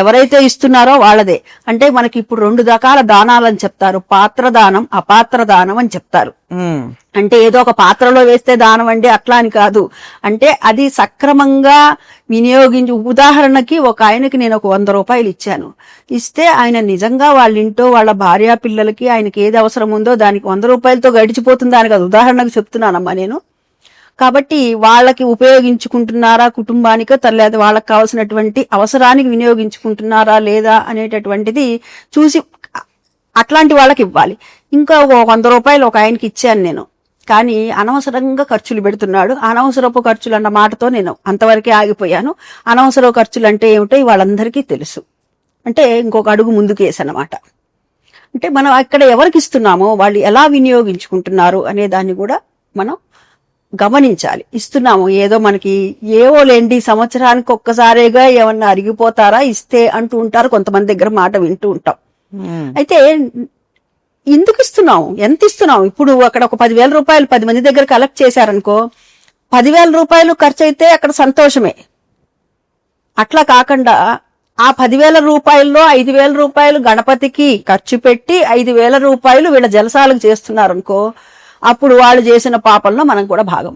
ఎవరైతే ఇస్తున్నారో వాళ్ళదే. అంటే మనకి ఇప్పుడు 2 రకాల దానాలని చెప్తారు, పాత్ర దానం, అపాత్ర దానం అని చెప్తారు. అంటే ఏదో ఒక పాత్రలో వేస్తే దానం అండి అట్లా అని కాదు. అంటే అది సక్రమంగా వినియోగించి, ఉదాహరణకి ఒక ఆయనకి నేను ఒక 100 రూపాయలు ఇచ్చాను. ఇస్తే ఆయన నిజంగా వాళ్ళ ఇంట్లో వాళ్ళ భార్యా పిల్లలకి ఆయనకి ఏది అవసరం ఉందో దానికి 100 రూపాయలతో గడిచిపోతుందా అని కాదు, ఉదాహరణకు చెప్తున్నానమ్మా నేను. కాబట్టి వాళ్ళకి ఉపయోగించుకుంటున్నారా, కుటుంబానికో లేదా వాళ్ళకి కావాల్సినటువంటి అవసరానికి వినియోగించుకుంటున్నారా లేదా అనేటటువంటిది చూసి అట్లాంటి వాళ్ళకి ఇవ్వాలి. ఇంకా 100 రూపాయలు ఒక ఆయనకి ఇచ్చాను నేను, కానీ అనవసరంగా ఖర్చులు పెడుతున్నాడు. అనవసరపు ఖర్చులు అన్న మాటతో నేను అంతవరకే ఆగిపోయాను. అనవసర ఖర్చులు అంటే ఏమిటో వాళ్ళందరికీ తెలుసు. అంటే ఇంకొక అడుగు ముందుకేసన్నమాట. అంటే మనం అక్కడ ఎవరికి ఇస్తున్నామో వాళ్ళు ఎలా వినియోగించుకుంటున్నారు అనే దాన్ని కూడా మనం గమనించాలి. ఇస్తున్నాము ఏదో మనకి ఏవో లేండి, సంవత్సరానికి ఒక్కసారిగా ఏమన్నా అరిగిపోతారా ఇస్తే అంటూ ఉంటారు, కొంతమంది దగ్గర మాట వింటూ ఉంటాం. అయితే ఎందుకు ఇస్తున్నాం, ఎంత ఇస్తున్నాం? ఇప్పుడు అక్కడ ఒక 10,000 రూపాయలు 10 మంది దగ్గర కలెక్ట్ చేశారనుకో, 10,000 రూపాయలు ఖర్చు అయితే అక్కడ సంతోషమే. అట్లా కాకుండా ఆ 10,000 రూపాయల్లో 5,000 రూపాయలు గణపతికి ఖర్చు పెట్టి 5,000 రూపాయలు వీళ్ళ జలసాలకు చేస్తున్నారనుకో, అప్పుడు వాళ్ళు చేసిన పాపంలో మనం కూడా భాగం.